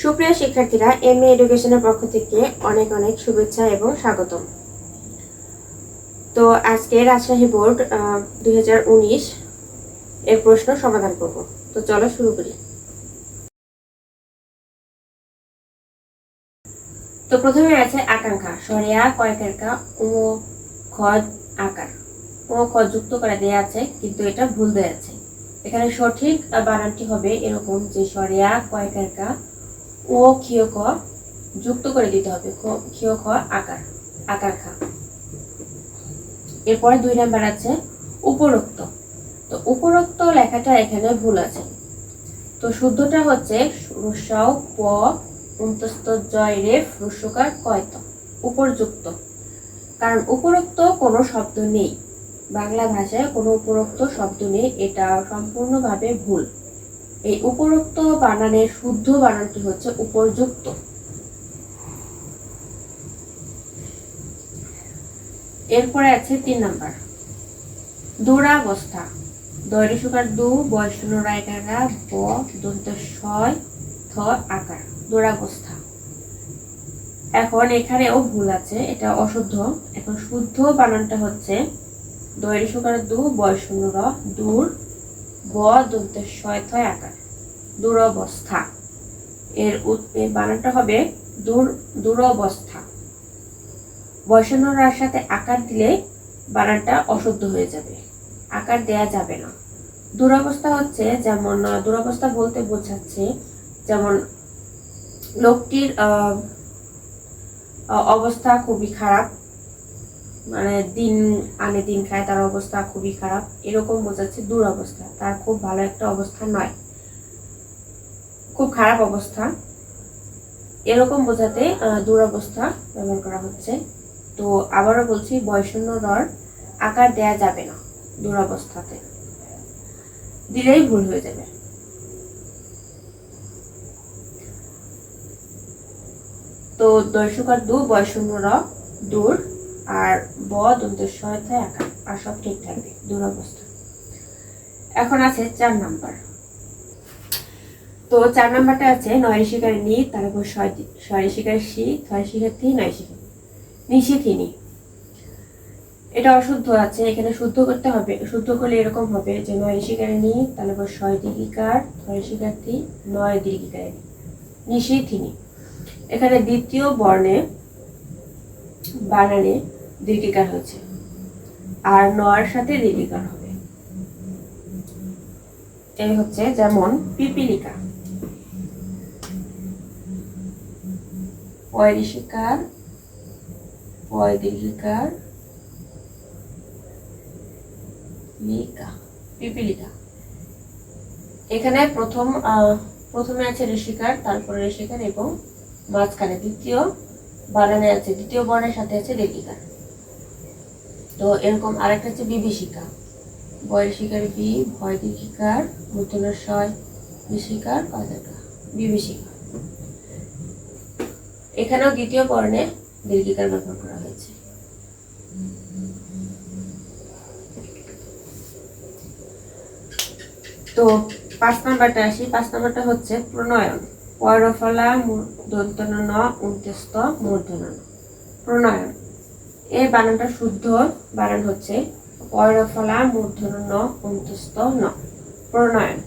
সুপ্রিয় শিক্ষার্থীরা, এমএ এডুকেশনের পক্ষ থেকে অনেক অনেক শুভেচ্ছা এবং স্বাগতম। তো আজকে রাজশাহী বোর্ড 2019 এর প্রশ্ন সমাধান করব। তো চলো শুরু করি। তো প্রথমে আছে আকাঙ্ক্ষা, সরেয়া কয়েকের কা ও খ আকার ও খ যুক্ত করে দেয়া আছে, কিন্তু এটা ভুল দেয়া আছে। এখানে সঠিক বানানটি হবে এরকম যে সরেয়া কয়েকের কা ও ক্ষীয় ক যুক্ত করে দিতে হবে ক্ষীয় খ আকার আকার খা। এরপরে 2 নাম্বার আছে উপরোক্ত। তো উপরোক্ত লেখাটা এখানে ভুল আছে। তো শুদ্ধটা হচ্ছে রস্যাও প অন্তস্থ জয় রেফ রস্যকার কয়ত উপরযুক্ত। কারণ উপরোক্ত কোনো শব্দ নেই, বাংলা ভাষায় কোনো উপরোক্ত শব্দ নেই, এটা সম্পূর্ণভাবে ভুল। এই উপরোক্ত বানানের শুদ্ধ বানানটি হচ্ছে উপরযুক্ত। এরপরে আছে 3 নাম্বার দুরাবস্থা। দৈর্ঘ্য সুকার দু বয়সূন্য রায়কারা ব দন্ত ছয় থ আকার দুরাবস্থা। এখন এখানেও ভুল আছে, এটা অশুদ্ধ। এখন শুদ্ধ বানানটা হচ্ছে দৈর্ঘ্য সুকার দু বয়সূন্য র দূর ব দন্ত ছয় থ আকার দুরবস্থা। এর বানানটা হবে দুরবস্থা। বয়সূন্য রার সাথে আকার দিলে বানানটা অশুদ্ধ হয়ে যাবে, আকার দেয়া যাবে না। দুরবস্থা হচ্ছে যেমন দুরবস্থা বলতে বোঝাচ্ছে যেমন লোকটির অবস্থা খুবই খারাপ, মানে দিন আনে দিন খায়, তার অবস্থা খুবই খারাপ, এরকম বোঝাচ্ছে দুরবস্থা। তার খুব ভালো একটা অবস্থা নয়, খুব খারাপ অবস্থা, এরকম বোঝাতে দুরবস্থা ব্যবহার করা হচ্ছে। তো আবারও বলছি, বয়সূন্য রর আকার দেয়া যাবে না, দুরবস্থাতে দিলেই ভুল হয়ে যাবে। তো দর্শকার দু বয়সূন্য র দূর আর ব দন্ত সহায়তায় আকার, আর সব ঠিক থাকবে, দুরবস্থা। এখন আছে 4 নাম্বার। তো 4 নাম্বারটা আছে নয় শিকার নি, তারপর ছয় শিকার শি, ছয় শিকার থি, নয় শিকার নিশিথিনি। এটা অশুদ্ধ আছে, এখানে শুদ্ধ করতে হবে। শুদ্ধ করলে এরকম হবে যে নয় শিকারে নি, তারপর ছয় দীর্ঘিকার, ছয় শিকার্থী, নয় দীর্ঘিকারে নিশিথিনি। এখানে দ্বিতীয় বর্ণে বানানে দীর্ঘিকার হয়েছে, আর নয়ের সাথে দীর্ঘিকার হবে। এই হচ্ছে যেমন পিপিলিকা, পয় ঋষিকার, পয় দীর্ঘিকার, লিকা, পিপিলিকা। এখানে প্রথমে আছে ঋষিকার, তারপরে ঋষিকার এবং মাঝখানে দ্বিতীয় বানানে আছে, দ্বিতীয় বর্ণের সাথে আছে দীর্ঘিকার। তো এরকম আরেকটা হচ্ছে বিভীষিকা, বয় ঋষিকার বি, ভয় দীর্ঘিকার, মূর্ধন্য ছয় ঋষিকার কয়দাকা বিভীষিকা। এখানেও দ্বিতীয় বর্ণে দীর্ঘিকার ব্যবহার করা হয়েছে। তো 5 নাম্বারটা আসি। 5 নাম্বারটা হচ্ছে প্রণয়ন। পয়রফলা দন্তন ন উন্তেস্ত মূর্ধন্য ন। প্রণয়ন এর বানানটা শুদ্ধ বানান হচ্ছে পয়রফলা মূর্ধন্য ন উন্তেস্ত ন, প্রণয়ন।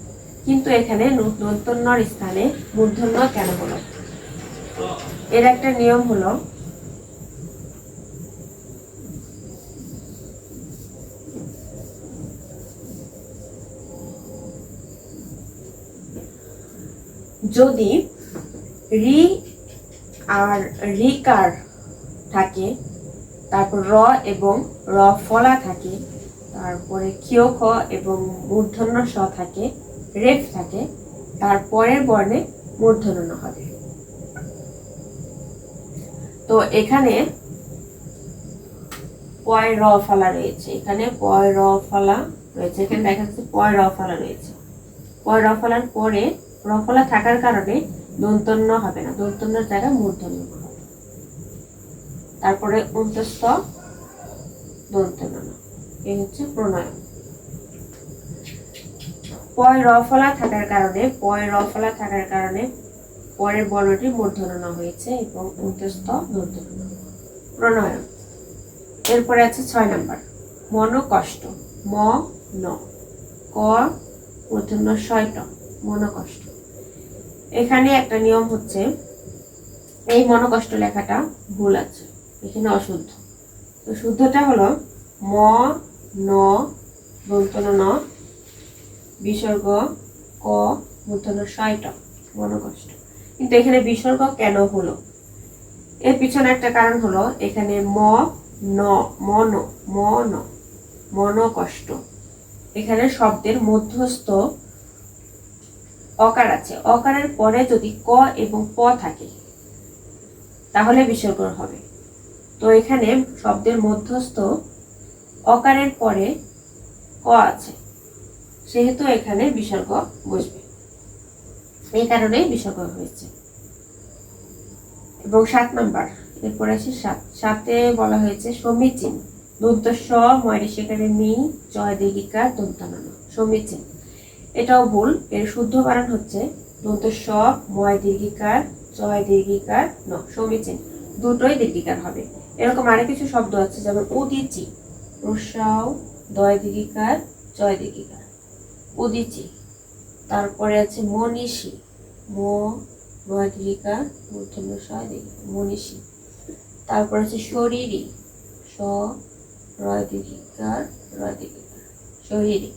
কিন্তু এখানে দন্তন্যর স্থানে মূর্ধন্য কেন হলো? এর একটা নিয়ম হলো, যদি রি আর রিকার থাকে, তারপর র এবং র ফলা থাকে, তারপরে ক্ষীয় খ এবং মূর্ধন্য স থাকে, রেফ থাকে, তারপরের বর্ণে মূর্ধন্য হবে। তো এখানে পয় র ফলা রয়েছে, এখানে পয় র ফলা রয়েছে, এখানে দেখা যাচ্ছে পয় র ফলা রয়েছে। পয় র ফলার পরে র ফলা থাকার কারণে দন্তন্য হবে না, দন্তন্যর জায়গায় মূর্ধন্য হবে। তারপরে অন্তস্থ দন্তন্য, এই হচ্ছে প্রণয়ন। পয় র ফলা থাকার কারণে পরের বর্ণটি মূর্ধন্য ন হয়েছে এবং অন্ত্যস্ত মূর্ধন্য ন। প্রণয়ন। এরপরে আছে 6 নাম্বার মনোকষ্ট। ম ন ক মূর্ধন্য ষয়ট মনোকষ্ট। এখানে একটা নিয়ম হচ্ছে এই মনোকষ্ট লেখাটা ভুল আছে, এখানে অশুদ্ধ। তো শুদ্ধটা হলো ম ন দন্তন্য ন বিসর্গ ক মূর্ধন্য ষয়ট মনোকষ্ট। কিন্তু এখানে বিসর্গ কেন হলো, এর পিছনে একটা কারণ হলো এখানে ম ন মন মন মনোকষ্ট, এখানে শব্দের মধ্যস্থ অকার আছে, অকারের পরে যদি ক এবং প থাকে তাহলে বিসর্গ হবে। তো এখানে শব্দের মধ্যস্থ অকারের পরে ক আছে, সেহেতু এখানে বিসর্গ বসবে, এই কারণে বিসর্গ হয়েছে। এবং 7 নাম্বার এরপরে আছে 7 বলা হয়েছে সমীচীন। দন্ত স ময়রে সেখানে মি জয় দীর্ঘিকার দন্তান্ন সমীচীন। এটাও ভুল, এর শুদ্ধ বানান হচ্ছে দন্ত স ময় দীর্ঘিকার জয় দীর্ঘিকার ন সমীচীন, দুটোই দীর্ঘিকার হবে। এরকম আরো কিছু শব্দ আছে যেমন উদিচি রস্যাও দয় দীর্ঘিকার জয় দীর্ঘিকার উদিচি। তারপরে আছে মনীষী ম নয় দীর্ঘিকার মূর্ধন্য ষ দীর্ঘিকার মনীষী। তারপর আছে শরীরী স রয় দীর্ঘিকার রয় দীর্ঘিকার শরীরী।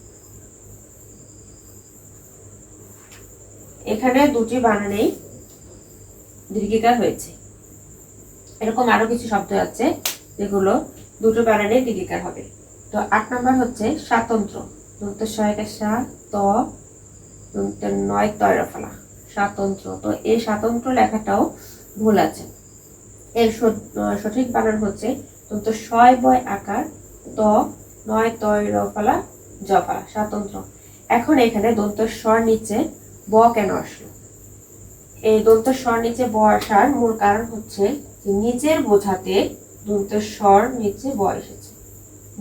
এখানে দুটি বানানেই দীর্ঘিকার হয়েছে। এরকম আরো কিছু শব্দ আছে যেগুলো দুটো বানানে দীর্ঘিকার হবে। তো 8 নাম্বার হচ্ছে স্বাতন্ত্র। দন্ত সহায়িকা সা ত দন্তের নয় তয় রফলা স্বাতন্ত্র। তো এই স্বাতন্ত্র লেখাটাও ভুল আছে, এর সঠিক বানান হচ্ছে দন্ত ছয় বয় আকার ত নয় তয় রফলা জফলা স্বাতন্ত্র। এখন এখানে দন্ত স্বর নিচে ব কেন আসলো, এই দন্ত স্বর নিচে ব আসার মূল কারণ হচ্ছে যে নিজের বোঝাতে দন্ত স্বর নিচে ব এসেছে।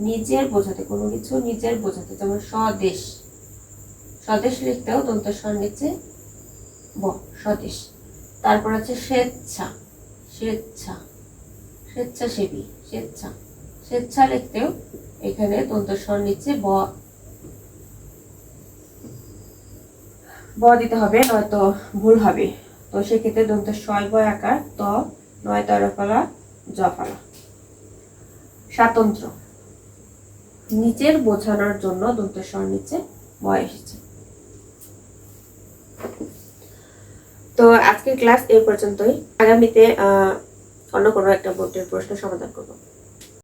নিজের বোঝাতে কোনো কিছু নিজের বোঝাতে, যেমন স্বদেশ, স্বদেশ লিখতেও দন্ত স্বর নিচে ব স্বদেশ। তারপর আছে স্বেচ্ছা, স্বেচ্ছা স্বেচ্ছাসেবী স্বেচ্ছা, স্বেচ্ছা লিখতেও এখানে দন্ত স্বর নিচে ব দিতে হবে, নয়তো ভুল হবে। তো সেক্ষেত্রে দন্ত ছয় বয় আকার ত নয় তরফলা জফলা স্বাতন্ত্র। নিচের বোঝানোর জন্য দন্ত স্বর নিচে ব এসেছে। তো আজকের ক্লাস এই পর্যন্তই। আগামীতে অন্য কোনো একটা বোর্ডের প্রশ্ন সমাধান করব।